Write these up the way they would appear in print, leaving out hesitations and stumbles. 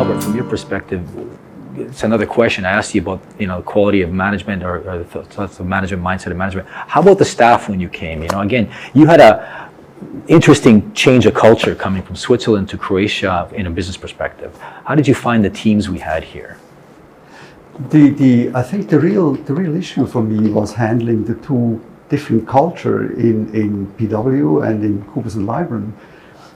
Albert, from your perspective, it's another question. I asked you about, quality of management or the thoughts of management, mindset of management. How about the staff when you came? Again, you had a interesting change of culture coming from Switzerland to Croatia in a business perspective. How did you find the teams we had here? I think the real issue for me was handling the two different culture in PW and in Coopers & Lybrand,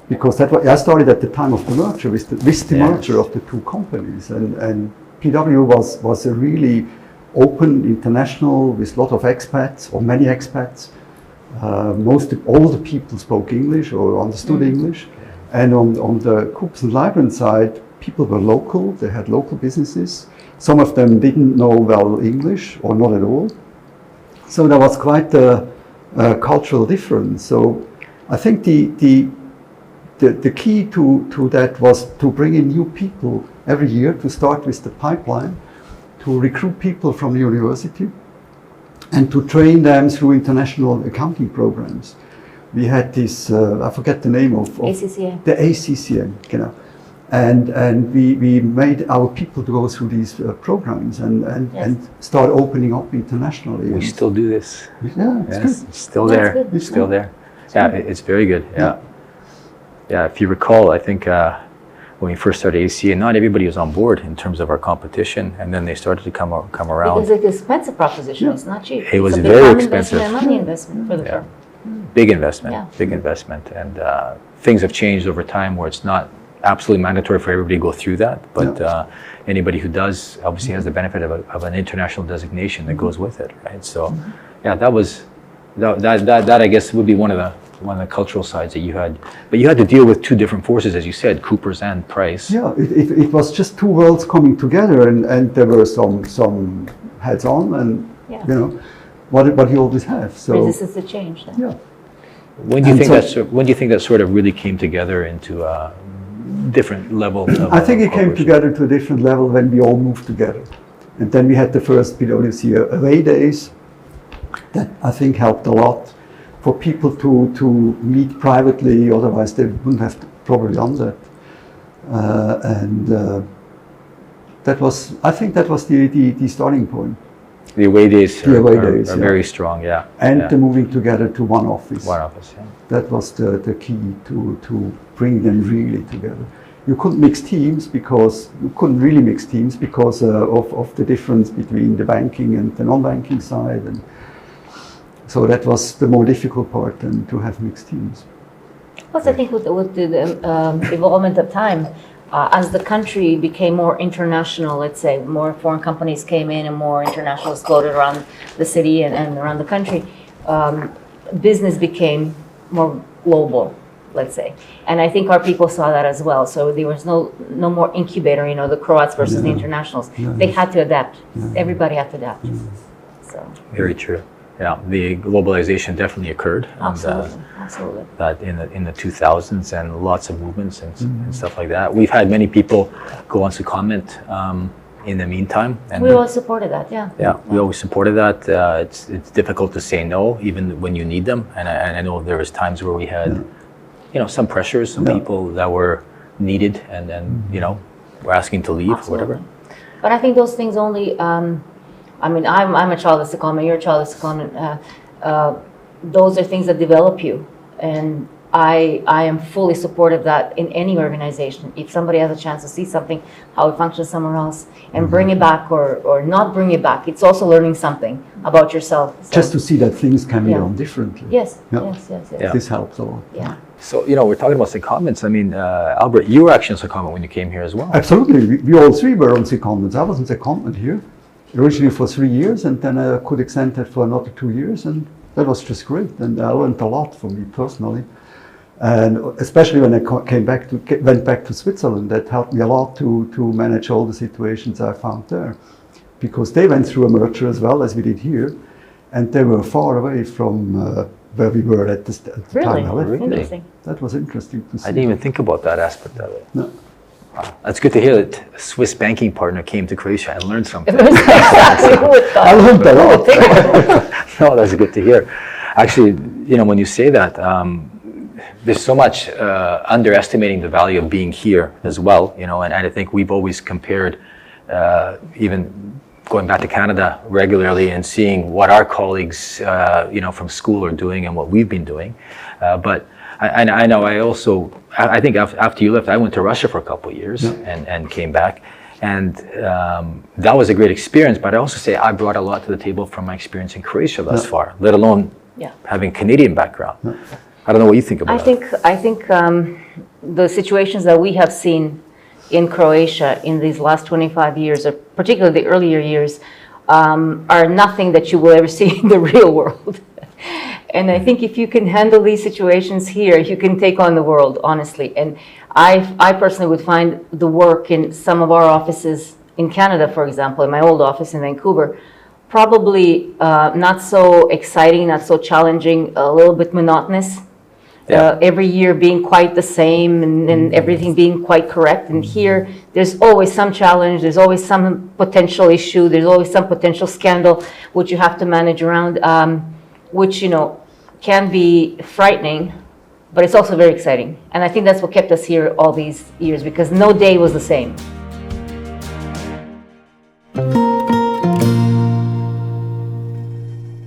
because I started at the time of the merger with the merger of the two companies, and PW was a really open international with a lot of expats or many expats. All the people spoke English or understood English, and on the Coopers & Lybrand side, people were local. They had local businesses. Some of them didn't know well English or not at all. So there was quite a cultural difference. So I think the key to that was to bring in new people every year, to start with the pipeline, to recruit people from the university, and to train them through international accounting programs. We had this, I forget the name of ACCA. The ACCA, and we made our people to go through these programs and start opening up internationally. We still do this. Yeah, it's still there. It's still good. there. Yeah, it's very good. Yeah. If you recall, I think when we first started ACA, not everybody was on board in terms of our competition, and then they started to come around. It's an expensive proposition. It's not cheap. It was it's a very big expensive. Investment and money investment for the firm. Big investment, and things have changed over time where it's not absolutely mandatory for everybody to go through that, but anybody who does obviously has the benefit of an international designation that goes with it, right? So, that I guess would be one of the cultural sides that you had, but you had to deal with two different forces, as you said, Coopers and Price. Yeah, it was just two worlds coming together, and there were some heads on, and what you always have. So resistance to change. Then. Yeah. When do you think that sort of really came together into a different level? I think it came together to a different level when we all moved together, and then we had the first PwC away days. That I think helped a lot for people to meet privately. Otherwise, they wouldn't have probably done that. I think that was the starting point. The away days are very strong, And the moving together to one office. One office, yeah. That was the key to bring them really together. You couldn't really mix teams because of the difference between the banking and the non-banking side, and so that was the more difficult part than to have mixed teams. Plus, I think with the evolvement of time, as the country became more international, let's say, more foreign companies came in and more internationals floated around the city and around the country, business became more global, let's say. And I think our people saw that as well. So there was no more incubator, the Croats versus the internationals. They had to adapt. Everybody had to adapt. So. Very true. Yeah, the globalization definitely occurred. Absolutely. That in the 2000s, and lots of movements and stuff like that. We've had many people go on to comment in the meantime. And we always supported that, Yeah, we always supported that. It's difficult to say no, even when you need them. And I know there was times where we had, some pressures, some people that were needed, and were asking to leave or whatever. But I think those things only. I'm a child of secondment, you're a child of secondment. Those are things that develop you. And I am fully supportive that in any organization, if somebody has a chance to see something, how it functions somewhere else, and bring it back or not bring it back, it's also learning something about yourself. So, just to see that things can be done differently. Yes. This helps a lot. Yeah. So, we're talking about secondments. I mean, Albert, you were actually on secondment when you came here as well. Absolutely. We all three were on secondments. I was on secondment here. Originally for 3 years, and then I could extend that for another 2 years, and that was just great. And I learned a lot for me personally, and especially when I went back to Switzerland, that helped me a lot to manage all the situations I found there, because they went through a merger as well as we did here, and they were far away from where we were at the time I left. Really? Interesting. That was interesting to see. I didn't even think about that aspect of it. No. Wow. That's good to hear that a Swiss banking partner came to Croatia and learned something. I learned a lot. No, that's good to hear. Actually, when you say that, there's so much underestimating the value of being here as well, you know, and I think we've always compared, even going back to Canada regularly and seeing what our colleagues, you know, from school are doing and what we've been doing. But I know I think after you left, I went to Russia for a couple of years and came back. And that was a great experience, but I also say I brought a lot to the table from my experience in Croatia thus far, let alone having Canadian background. I don't know what you think about it. I think the situations that we have seen in Croatia in these last 25 years, or particularly the earlier years, are nothing that you will ever see in the real world. And I think if you can handle these situations here, you can take on the world, honestly. And I personally would find the work in some of our offices in Canada, for example, in my old office in Vancouver, probably not so exciting, not so challenging, a little bit monotonous. Every year being quite the same and everything being quite correct. And here, there's always some challenge, there's always some potential issue, there's always some potential scandal which you have to manage around, which, you know, can be frightening, but it's also very exciting. And I think that's what kept us here all these years, because no day was the same.